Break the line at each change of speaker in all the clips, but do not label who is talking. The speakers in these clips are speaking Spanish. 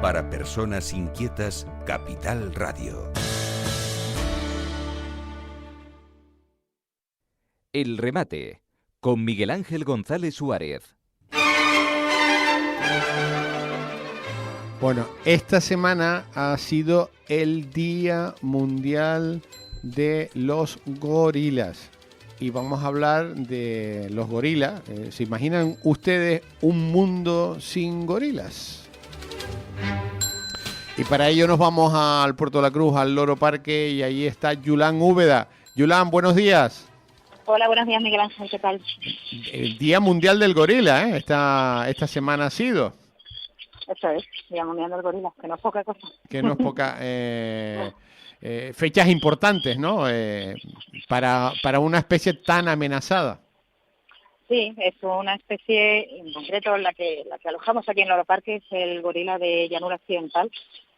Para personas inquietas, Capital Radio.
El remate, con Miguel Ángel González Suárez.
Bueno, esta semana ha sido el Día Mundial de los Gorilas. Y vamos a hablar de los gorilas. ¿Se imaginan ustedes un mundo sin gorilas? Y para ello nos vamos al Puerto de la Cruz, al Loro Parque, y ahí está Yulán Úbeda. Yulán, buenos días.
Hola, buenos días, Miguel Ángel, ¿qué tal?
El Día Mundial del Gorila, ¿eh? Esta semana ha sido.
Eso es, Día Mundial del Gorila, que no es poca cosa.
Que no es poca. Fechas importantes, ¿no? Para una especie tan amenazada.
Sí, es una especie, en concreto la que alojamos aquí en Loro Parque, es el gorila de llanura occidental,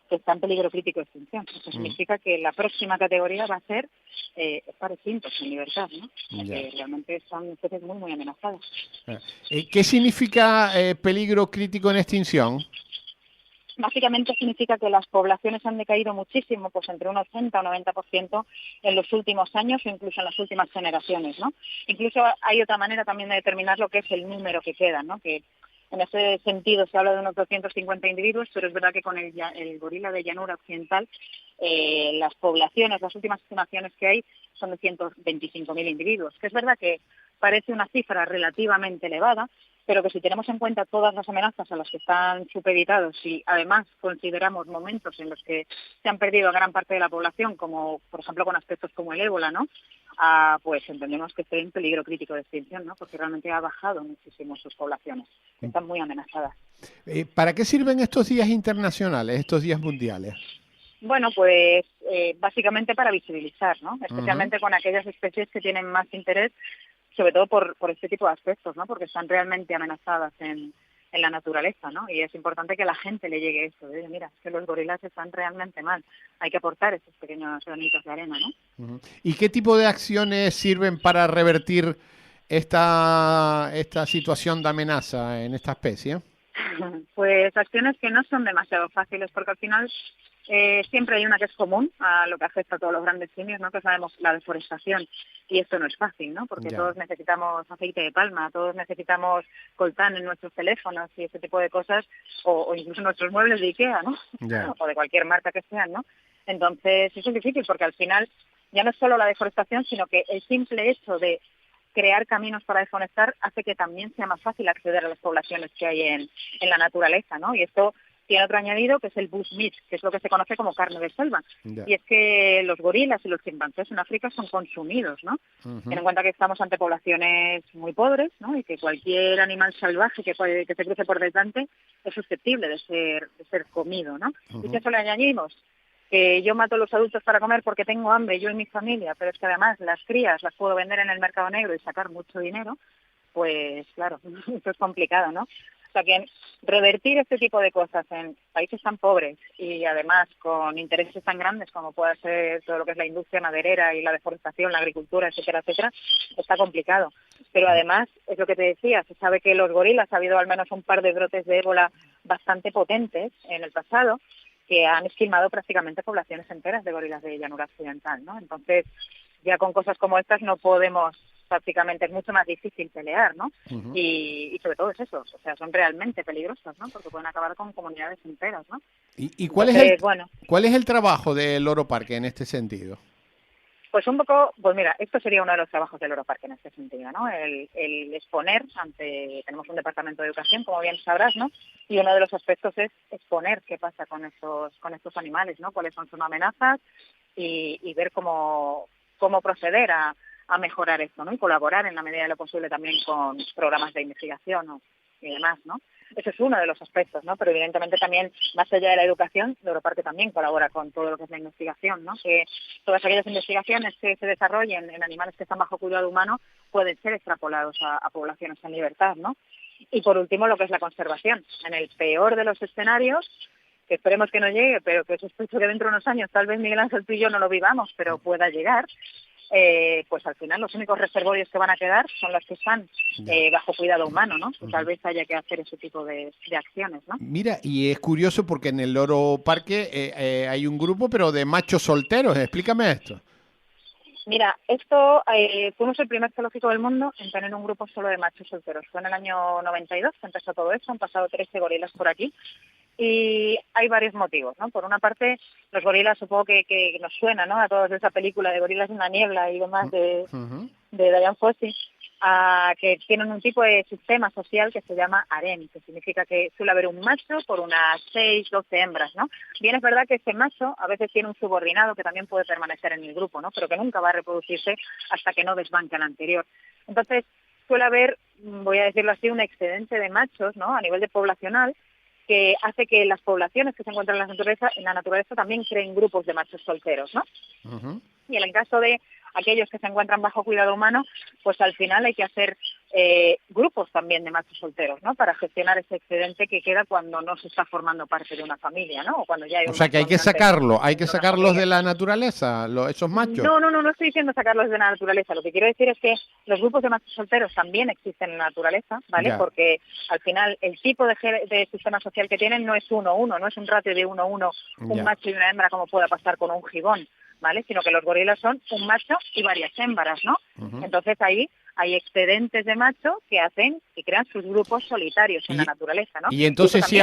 que está en peligro crítico de extinción. Eso significa que la próxima categoría va a ser estar extintos en libertad, ¿no? Porque realmente son especies muy, muy amenazadas.
¿Qué significa peligro crítico en extinción?
Básicamente significa que las poblaciones han decaído muchísimo, pues entre un 80 o 90% en los últimos años o incluso en las últimas generaciones, ¿no? Incluso hay otra manera también de determinar lo que es el número que queda, ¿no? Que en ese sentido se habla de unos 250 individuos, pero es verdad que con el gorila de llanura occidental, las poblaciones, las últimas estimaciones que hay son de 125.000 individuos, que es verdad que parece una cifra relativamente elevada, pero que si tenemos en cuenta todas las amenazas a las que están supeditados y además consideramos momentos en los que se han perdido a gran parte de la población, como por ejemplo con aspectos como el ébola, ¿no? Pues entendemos que está en peligro crítico de extinción, ¿no? Porque realmente ha bajado muchísimo sus poblaciones, están muy amenazadas.
¿Para qué sirven estos días internacionales, estos días mundiales?
Bueno, pues básicamente para visibilizar, ¿no? Especialmente con aquellas especies que tienen más interés, sobre todo por este tipo de aspectos, ¿no? Porque están realmente amenazadas en la naturaleza, ¿no? Y es importante que a la gente le llegue eso, de, mira, que los gorilas están realmente mal, hay que aportar esos pequeños granitos de arena, ¿no?
¿Y qué tipo de acciones sirven para revertir esta situación de amenaza en esta especie?
Pues acciones que no son demasiado fáciles, porque al final siempre hay una que es común a lo que afecta a todos los grandes simios, ¿no? Que sabemos la deforestación, y esto no es fácil, ¿no? Porque todos necesitamos aceite de palma, todos necesitamos coltán en nuestros teléfonos y ese tipo de cosas, o incluso nuestros muebles de Ikea, ¿no? O de cualquier marca que sean, ¿no? Entonces eso es difícil porque al final ya no es solo la deforestación, sino que el simple hecho de crear caminos para deforestar hace que también sea más fácil acceder a las poblaciones que hay en la naturaleza, ¿no? Y esto tiene otro añadido que es el bushmeat, que es lo que se conoce como carne de selva. Y es que los gorilas y los chimpancés en África son consumidos, ¿no? Ten en cuenta que estamos ante poblaciones muy pobres, ¿no? Y que cualquier animal salvaje que se cruce por delante es susceptible de ser comido, ¿no? Y si a eso le añadimos que yo mato a los adultos para comer porque tengo hambre, yo y mi familia, pero es que además las crías las puedo vender en el mercado negro y sacar mucho dinero, pues claro, esto es complicado, ¿no? O sea que revertir este tipo de cosas en países tan pobres y además con intereses tan grandes como puede ser todo lo que es la industria maderera y la deforestación, la agricultura, etcétera, etcétera, está complicado. Pero además, es lo que te decía, se sabe que los gorilas, ha habido al menos un par de brotes de ébola bastante potentes en el pasado, que han esquilmado prácticamente poblaciones enteras de gorilas de llanura occidental, ¿no? Entonces, ya con cosas como estas no podemos, prácticamente es mucho más difícil pelear, ¿no? Y sobre todo es eso, o sea, son realmente peligrosos, ¿no? Porque pueden acabar con comunidades enteras, ¿no?
¿Y cuál es el trabajo del Loro Parque en este sentido?
Pues un poco, pues mira, esto sería uno de los trabajos del Loro Parque en este sentido, ¿no? El exponer tenemos un departamento de educación, como bien sabrás, ¿no? Y uno de los aspectos es exponer qué pasa con estos animales, ¿no? Cuáles son sus amenazas y ver cómo proceder a mejorar esto, ¿no? Y colaborar en la medida de lo posible también con programas de investigación y demás, ¿no? Ese es uno de los aspectos, ¿no? Pero evidentemente también, más allá de la educación, Loro Parque también colabora con todo lo que es la investigación, ¿no? Que todas aquellas investigaciones que se desarrollen en animales que están bajo cuidado humano pueden ser extrapolados a poblaciones en libertad, ¿no? Y por último, lo que es la conservación. En el peor de los escenarios, que esperemos que no llegue, pero que sospecho que dentro de unos años, tal vez Miguel Ángel tú y yo no lo vivamos, pero pueda llegar, pues al final los únicos reservorios que van a quedar son los que están bajo cuidado humano, ¿no? Y tal vez haya que hacer ese tipo de acciones, ¿no?
Mira, y es curioso porque en el Loro Parque hay un grupo, pero de machos solteros. Explícame esto.
Mira, fuimos el primer zoológico del mundo en tener un grupo solo de machos solteros. Fue en el año 92 que empezó todo esto, han pasado 13 gorilas por aquí. Y hay varios motivos, ¿no? Por una parte, los gorilas supongo que nos suena, ¿no? A todos de esa película de Gorilas en la niebla y demás de Dian Fossey, que tienen un tipo de sistema social que se llama harem, que significa que suele haber un macho por unas 6, 12 hembras, ¿no? Bien, es verdad que ese macho a veces tiene un subordinado que también puede permanecer en el grupo, ¿no? Pero que nunca va a reproducirse hasta que no desbanque al anterior. Entonces, suele haber, voy a decirlo así, un excedente de machos, ¿no? A nivel de poblacional, que hace que las poblaciones que se encuentran en la naturaleza también creen grupos de machos solteros, ¿no? Y en el caso de aquellos que se encuentran bajo cuidado humano, pues al final hay que hacer grupos también de machos solteros, ¿no? Para gestionar ese excedente que queda cuando no se está formando parte de una familia, ¿no? O cuando ya hay
o sea que hay que sacarlos de la naturaleza, esos machos.
No estoy diciendo sacarlos de la naturaleza. Lo que quiero decir es que los grupos de machos solteros también existen en la naturaleza, ¿vale?
Ya.
Porque al final el tipo de sistema social que tienen no es 1-1, no es un ratio de 1-1, un macho y una hembra como pueda pasar con un gibón, ¿vale? Sino que los gorilas son un macho y varias hembras, ¿no? Entonces ahí hay excedentes de macho que hacen y crean sus grupos solitarios en la naturaleza, ¿no?
Y entonces si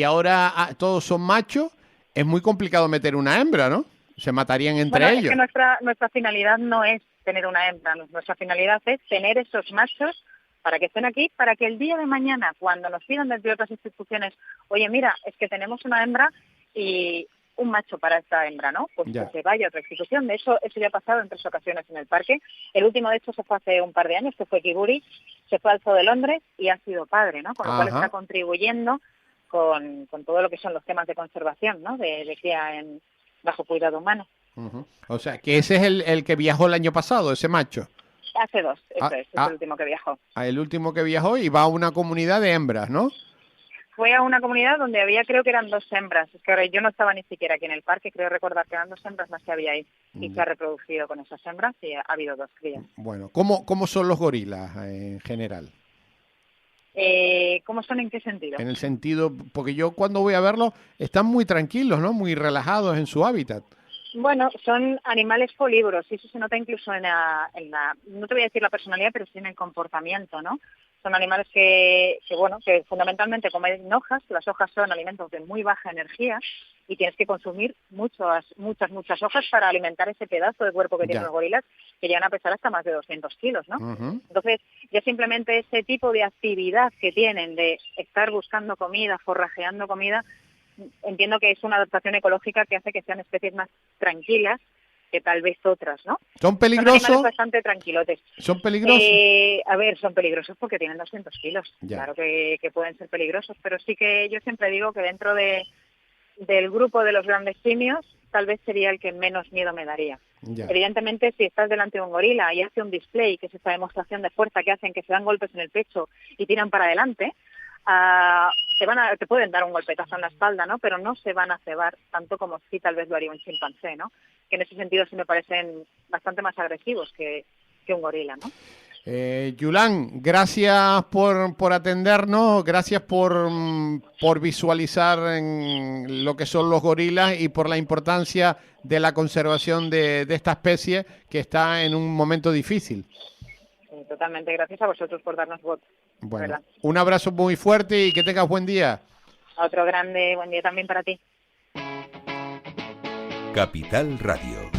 ahora todos son machos, es muy complicado meter una hembra, ¿no? Se matarían entre ellos.
Es que nuestra finalidad no es tener una hembra, nuestra finalidad es tener esos machos para que estén aquí, para que el día de mañana, cuando nos pidan desde otras instituciones, oye, mira, es que tenemos una hembra y un macho para esta hembra, ¿no? Pues que se vaya a otra institución. De hecho, eso ya ha pasado en 3 ocasiones en el parque. El último, de hecho, se fue hace un par de años, que fue Kiburi, se fue al Zoo de Londres y ha sido padre, ¿no? Con lo cual está contribuyendo con todo lo que son los temas de conservación, ¿no? De cría bajo cuidado humano.
O sea, que ese es el que viajó el año pasado, ese macho.
Hace 2, es el último que viajó.
El último que viajó y va a una comunidad de hembras, ¿no?
Fue a una comunidad donde creo que eran 2 hembras. Es que ahora yo no estaba ni siquiera aquí en el parque, creo recordar que eran 2 hembras las que había ahí. Y se ha reproducido con esas hembras y ha habido 2 crías.
Bueno, ¿cómo son los gorilas en general?
¿Cómo son en qué sentido?
En el sentido, porque yo cuando voy a verlos están muy tranquilos, ¿no? Muy relajados en su hábitat.
Bueno, son animales folívoros y eso se nota incluso en la, no te voy a decir la personalidad, pero sí en el comportamiento, ¿no? Son animales que fundamentalmente comen hojas. Las hojas son alimentos de muy baja energía y tienes que consumir muchas hojas para alimentar ese pedazo de cuerpo que tienen los gorilas, que llegan a pesar hasta más de 200 kilos, ¿no? Entonces, ya simplemente ese tipo de actividad que tienen de estar buscando comida, forrajeando comida, entiendo que es una adaptación ecológica que hace que sean especies más tranquilas que tal vez otras, ¿no?
¿Son peligrosos?
Son animales bastante tranquilotes.
¿Son peligrosos?
Son peligrosos porque tienen 200 kilos. Claro que pueden ser peligrosos, pero sí que yo siempre digo que dentro del grupo de los grandes simios, tal vez sería el que menos miedo me daría. Evidentemente, si estás delante de un gorila y hace un display, que es esta demostración de fuerza que hacen, que se dan golpes en el pecho y tiran para adelante, te pueden dar un golpetazo en la espalda, ¿no? Pero no se van a cebar tanto como sí tal vez lo haría un chimpancé, ¿no? Que en ese sentido sí me parecen bastante más agresivos que un gorila, ¿no?
Yulán, gracias por atendernos, gracias por visualizar en lo que son los gorilas y por la importancia de la conservación de esta especie que está en un momento difícil.
Totalmente, gracias a vosotros por darnos voz.
Bueno, un abrazo muy fuerte y que tengas buen día.
Otro grande buen día también para ti.
Capital Radio.